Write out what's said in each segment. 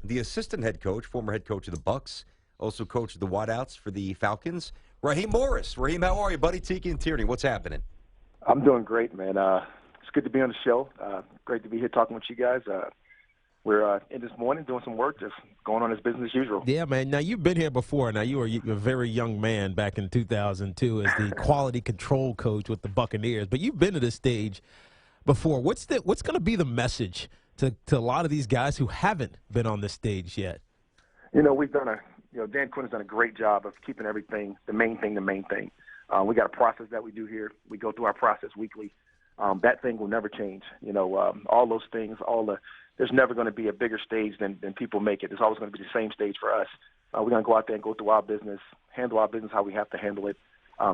the assistant head coach, former head coach of the Bucks, also coach of the wideouts for the Falcons, Raheem Morris. Raheem, how are you, buddy? Tiki and Tierney, what's happening? I'm doing great, man. It's good to be on the show. Great to be here talking with you guys. We're in this morning doing some work, just going on as business as usual. Yeah, man. Now, you've been here before. Now, you were a very young man back in 2002 as the quality control coach with the Buccaneers. But you've been to this stage before. What's going to be the message to a lot of these guys who haven't been on this stage yet? Dan Quinn has done a great job of keeping everything, the main thing. We got a process that we do here. We go through our process weekly. That thing will never change. All those things, there's never going to be a bigger stage than people make it. There's always going to be the same stage for us. We're going to go out there and go through our business, handle our business how we have to handle it,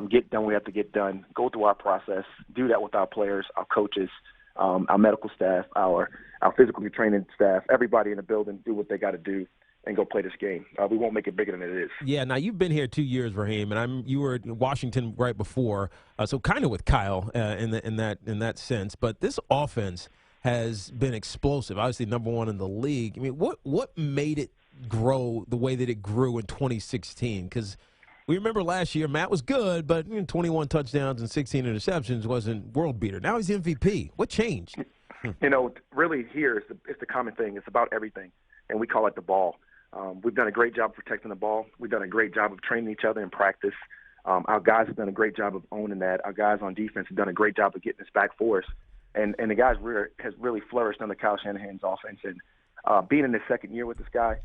get done what we have to get done, go through our process, do that with our players, our coaches, our medical staff, our physical training staff, everybody in the building, do what they got to do and go play this game. We won't make it bigger than it is. Yeah, now you've been here 2 years, Raheem, and you were in Washington right before, so kind of with Kyle in that sense. But this offense has been explosive, obviously number one in the league. I mean, what made it grow the way that it grew in 2016? Because we remember last year Matt was good, but 21 touchdowns and 16 interceptions wasn't world beater. Now he's MVP. What changed? Really here it's the common thing. It's about everything, and we call it the ball. We've done a great job protecting the ball. We've done a great job of training each other in practice. Our guys have done a great job of owning that. Our guys on defense have done a great job of getting us back for us. And the guys has really flourished under Kyle Shanahan's offense. And being in his second year with this guy,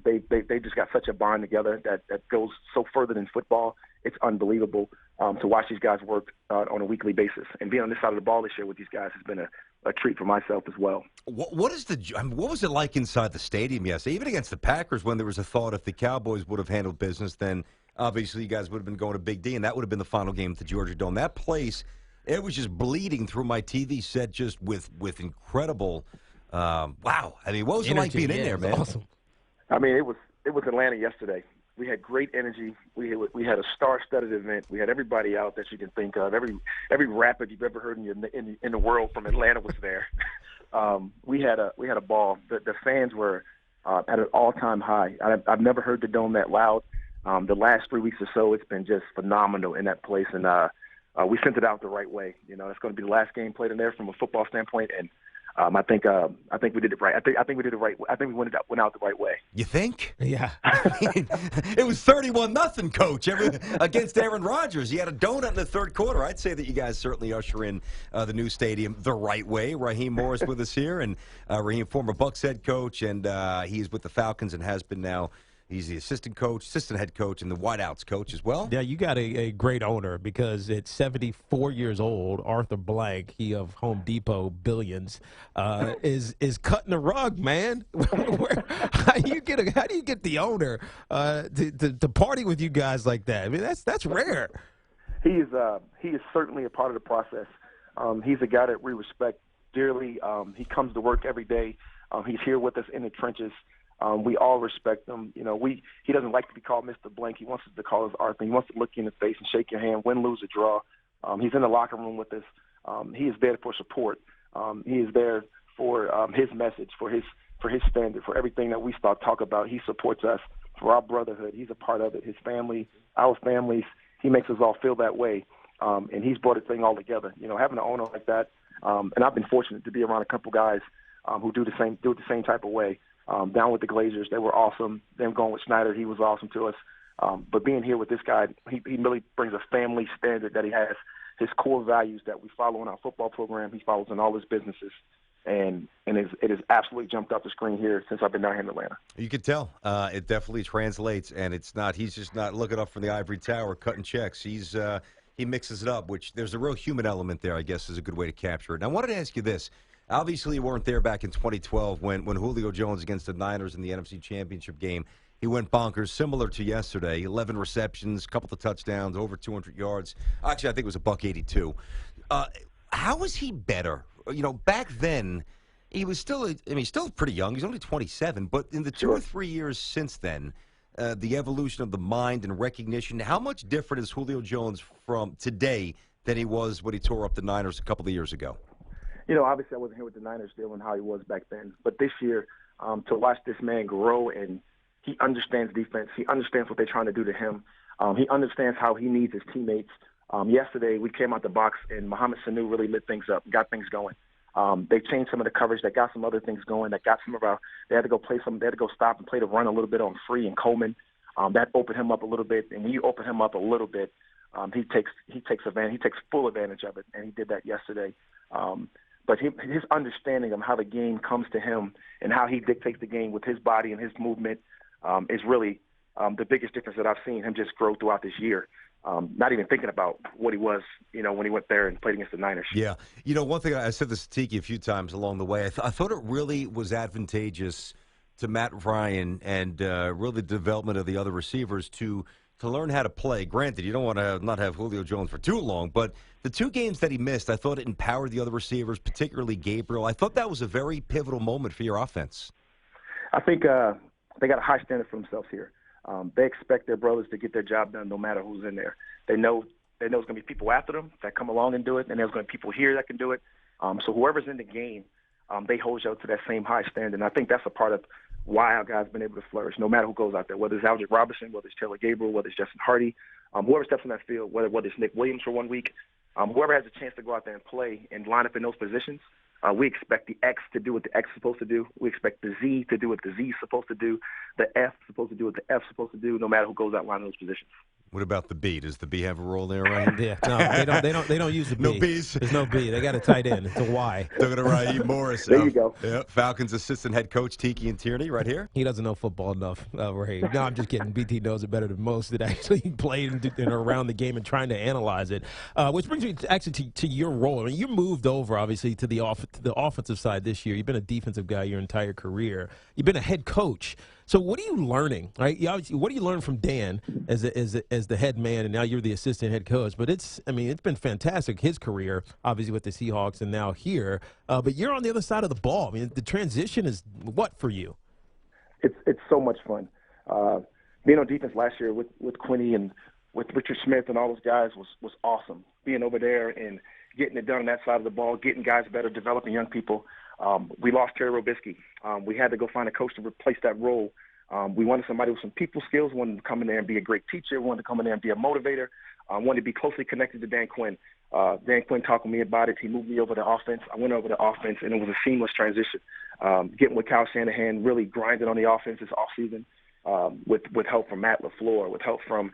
they just got such a bond together that goes so further than football. It's unbelievable to watch these guys work on a weekly basis. And being on this side of the ball this year with these guys has been a treat for myself as well. What was it like inside the stadium yesterday? Even against the Packers, when there was a thought if the Cowboys would have handled business, then obviously you guys would have been going to Big D, and that would have been the final game at the Georgia Dome. That place, it was just bleeding through my TV set, just with incredible. Wow! I mean, what was it like being in there, man? Awesome. I mean, it was Atlanta yesterday. We had great energy. We had a star-studded event. We had everybody out that you can think of. Every rapper you've ever heard in the world from Atlanta was there. We had a ball. The fans were at an all-time high. I've never heard the Dome that loud. The last 3 weeks or so, it's been just phenomenal in that place, and we sent it out the right way. It's going to be the last game played in there from a football standpoint, and I think we did it right. I think we did it right. I think we went out the right way. You think? Yeah. It was 31-0, Coach, against Aaron Rodgers. He had a donut in the third quarter. I'd say that you guys certainly usher in the new stadium the right way. Raheem Morris with us here, and Raheem, former Bucks head coach, and he's with the Falcons and has been now. He's the assistant head coach, and the wideouts coach as well. Yeah, you got a great owner because at 74 years old, Arthur Blank, he of Home Depot Billions, is cutting the rug, man. How do you get the owner to party with you guys like that? I mean, that's rare. He is certainly a part of the process. He's a guy that we respect dearly. He comes to work every day. He's here with us in the trenches. We all respect him. He doesn't like to be called Mr. Blank. He wants us to call us Arthur. He wants to look you in the face and shake your hand, win, lose, or draw. He's in the locker room with us. He is there for support. He is there for his message, for his standard, for everything that we talk about. He supports us for our brotherhood. He's a part of it. His family, our families. He makes us all feel that way, and he's brought the thing all together. Having an owner like that, and I've been fortunate to be around a couple guys who do it the same type of way. Down with the Glazers, they were awesome. Them going with Snyder, he was awesome to us. But being here with this guy, he really brings a family standard that he has, his core values that we follow in our football program. He follows in all his businesses. And it has absolutely jumped off the screen here since I've been down here in Atlanta. You can tell. It definitely translates, and he's just not looking up from the ivory tower cutting checks. He mixes it up, which there's a real human element there, I guess, is a good way to capture it. And I wanted to ask you this. Obviously, you weren't there back in 2012 when Julio Jones against the Niners in the NFC Championship game. He went bonkers, similar to yesterday. 11 receptions, couple of touchdowns, over 200 yards. Actually, I think it was $182. How is he better? Back then, he was still pretty young. He's only 27. But in the 2 or 3 years since then, the evolution of the mind and recognition, how much different is Julio Jones from today than he was when he tore up the Niners a couple of years ago? Obviously I wasn't here with the Niners still and how he was back then. But this year, to watch this man grow, and he understands defense. He understands what they're trying to do to him. He understands how he needs his teammates. Yesterday, we came out the box, and Mohamed Sanu really lit things up, got things going. They changed some of the coverage. That got some other things going. That got some of our. They had to go play some. They had to go stop and play the run a little bit on Free and Coleman. That opened him up a little bit. And when you open him up a little bit, he takes advantage. He takes full advantage of it, and he did that yesterday. But his understanding of how the game comes to him and how he dictates the game with his body and his movement is really the biggest difference that I've seen him just grow throughout this year. Not even thinking about what he was, when he went there and played against the Niners. Yeah. One thing, I said this to Tiki a few times along the way, I thought it really was advantageous to Matt Ryan and really the development of the other receivers to learn how to play. Granted, you don't want to not have Julio Jones for too long, but the 2 games that he missed, I thought it empowered the other receivers, particularly Gabriel. I thought that was a very pivotal moment for your offense. I think they got a high standard for themselves here. They expect their brothers to get their job done no matter who's in there. They know there's going to be people after them that come along and do it, and there's going to be people here that can do it. So whoever's in the game, they hold you up to that same high standard. And I think that's a part of why our guys have been able to flourish, no matter who goes out there, whether it's Alger Robinson, whether it's Taylor Gabriel, whether it's Justin Hardy, whoever steps on that field, whether it's Nick Williams for 1 week, whoever has a chance to go out there and play and line up in those positions, we expect the X to do what the X is supposed to do. We expect the Z to do what the Z is supposed to do. The F is supposed to do what the F is supposed to do, no matter who goes out line in those positions. What about the B? Does the B have a role there, Ryan? Yeah, no, they don't use the B. No B's. There's no B. They got a tight end. It's a Y. Talking to Raheem Morris. There you go. Yeah, Falcons assistant head coach Tiki and Tierney right here. He doesn't know football enough, Raheem. No, I'm just kidding. BT knows it better than most that actually played and around the game and trying to analyze it. Which brings me to your role. I mean, you moved over, obviously, to the offensive side this year. You've been a defensive guy your entire career. You've been a head coach. So what are you learning? Right? What do you learn from Dan as the head man, and now you're the assistant head coach? But it's been fantastic, his career, obviously with the Seahawks and now here. But you're on the other side of the ball. I mean, the transition is what for you? It's so much fun. Being on defense last year with Quinny and with Richard Smith and all those guys was awesome. Being over there and getting it done on that side of the ball, getting guys better, developing young people. We lost Terry Robisky. We had to go find a coach to replace that role. We wanted somebody with some people skills, wanted to come in there and be a great teacher, wanted to come in there and be a motivator, wanted to be closely connected to Dan Quinn. Dan Quinn talked with me about it. He moved me over to offense. I went over to offense, and it was a seamless transition. Getting with Kyle Shanahan, really grinding on the offense this offseason with help from Matt LaFleur, with help from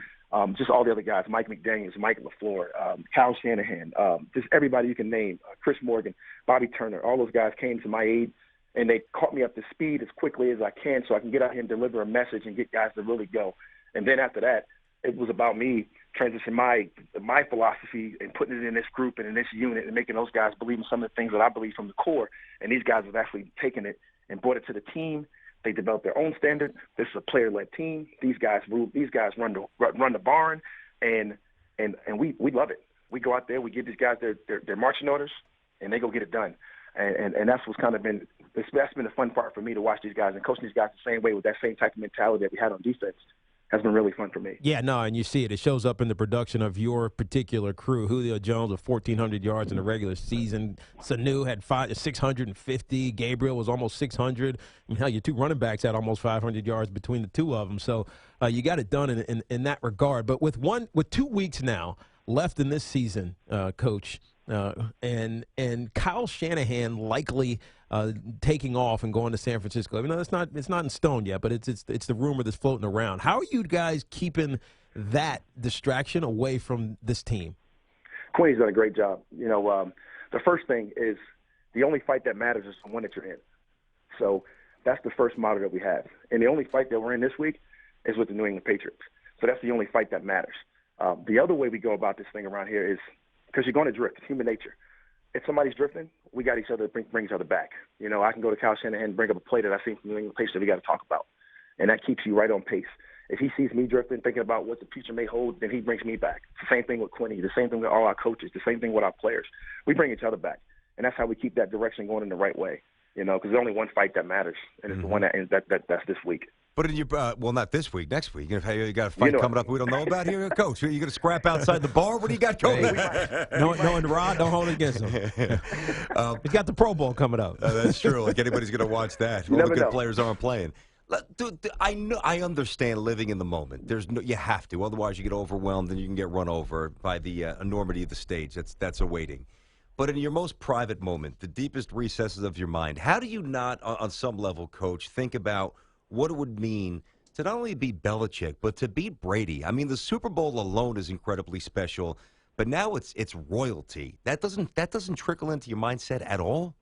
just all the other guys, Mike McDaniels, Mike LaFleur, Kyle Shanahan, just everybody you can name, Chris Morgan, Bobby Turner, all those guys came to my aid, and they caught me up to speed as quickly as I can so I can get out here and deliver a message and get guys to really go. And then after that, it was about me transitioning my philosophy and putting it in this group and in this unit and making those guys believe in some of the things that I believe from the core. And these guys have actually taken it and brought it to the team. They developed their own standard. This is a player-led team. These guys run the barn, and we love it. We go out there, we give these guys their marching orders, and they go get it done. And that's what's kind of been that's been the fun part for me, to watch these guys and coaching these guys the same way with that same type of mentality that we had on defense. Has been really fun for me. Yeah, no, and you see it. It shows up in the production of your particular crew. Julio Jones with 1,400 yards in the regular season. Sanu had 650. Gabriel was almost 600. I mean, hell, your 2 running backs had almost 500 yards between the 2 of them. So you got it done in that regard. But with 2 weeks now left in this season, Coach, and Kyle Shanahan likely taking off and going to San Francisco. I mean, it's not in stone yet, but it's the rumor that's floating around. How are you guys keeping that distraction away from this team? Queen's done a great job. The first thing is the only fight that matters is the one that you're in. So that's the first motto that we have. And the only fight that we're in this week is with the New England Patriots. So that's the only fight that matters. The other way we go about this thing around here is because you're going to drift. It's human nature. If somebody's drifting, we got each other to bring each other back. I can go to Kyle Shanahan and bring up a play that I seen from the New England Patriots that we got to talk about. And that keeps you right on pace. If he sees me drifting, thinking about what the future may hold, then he brings me back. It's the same thing with Quinny, the same thing with all our coaches, the same thing with our players. We bring each other back. And that's how we keep that direction going in the right way, because there's only one fight that matters, and it's the one that's this week. But in your well, not this week, next week. You got a fight coming up we don't know about here, Coach. Are you going to scrap outside the bar? What do you got going? Knowing Rod, don't hold it against him. He's got the Pro Bowl coming up. That's true. Like anybody's going to watch that. All the good players aren't playing. Dude, I understand living in the moment. You have to, otherwise you get overwhelmed and you can get run over by the enormity of the stage. That's awaiting. But in your most private moment, the deepest recesses of your mind, how do you not, on some level, Coach, think about what it would mean to not only beat Belichick, but to beat Brady? I mean, the Super Bowl alone is incredibly special, but now it's royalty. That doesn't trickle into your mindset at all?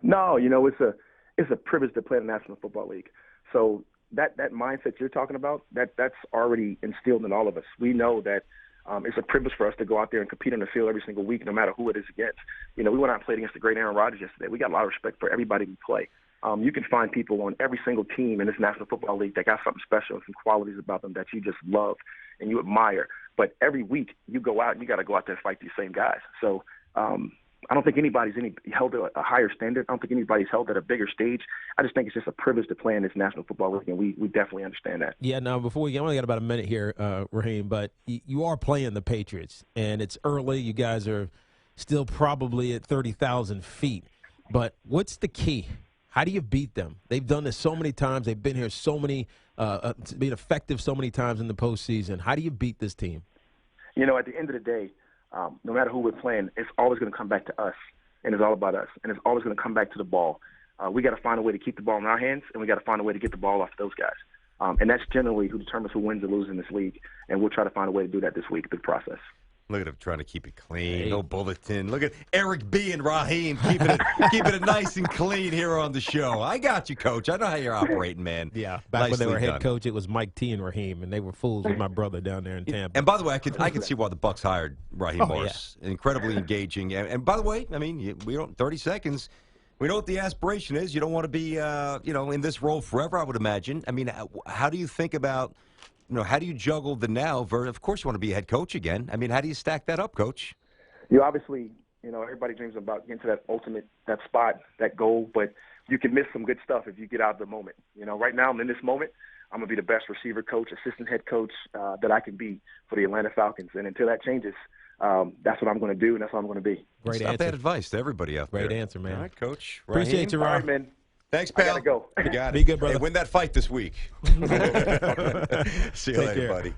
No, it's a privilege to play in the National Football League. So that mindset you're talking about, that's already instilled in all of us. We know that it's a privilege for us to go out there and compete on the field every single week, no matter who it is against. We went out and played against the great Aaron Rodgers yesterday. We got a lot of respect for everybody we play. You can find people on every single team in this National Football League that got something special and some qualities about them that you just love and you admire. But every week you go out and you got to go out there and fight these same guys. So I don't think anybody's held at a higher standard. I don't think anybody's held at a bigger stage. I just think it's just a privilege to play in this National Football League, and we definitely understand that. Yeah, now, before we get, I only got about a minute here, Raheem, but you are playing the Patriots, and it's early. You guys are still probably at 30,000 feet. But what's the key? How do you beat them? They've done this so many times. They've been here so many, been effective so many times in the postseason. How do you beat this team? At the end of the day, no matter who we're playing, it's always going to come back to us, and it's all about us, and it's always going to come back to the ball. We got to find a way to keep the ball in our hands, and we got to find a way to get the ball off of those guys. And that's generally who determines who wins or loses in this league, and we'll try to find a way to do that this week through the process. Look at him trying to keep it clean. No bulletin. Look at Eric B. and Raheem keeping it nice and clean here on the show. I got you, Coach. I know how you're operating, man. Yeah, back when they were head coach, it was Mike T. and Raheem, and they were fools with my brother down there in Tampa. And by the way, I can see why the Bucs hired Raheem Morris. Yeah. Incredibly engaging. And by the way, I mean, 30 seconds. We know what the aspiration is. You don't want to be, in this role forever, I would imagine. I mean, how do you think about, how do you juggle the now? Of course, you want to be a head coach again. I mean, how do you stack that up, Coach? Obviously, everybody dreams about getting to that spot, that goal, but you can miss some good stuff if you get out of the moment. Right now, I'm in this moment. I'm going to be the best receiver coach, assistant head coach that I can be for the Atlanta Falcons. And until that changes, that's what I'm going to do, and that's what I'm going to be. Great answer. Not bad advice to everybody out there. Great answer, man. All right, Coach. Appreciate you, Rob. All right, man. Thanks, pal. I got to go. You got it. Be good, brother. Hey, win that fight this week. See you later, buddy.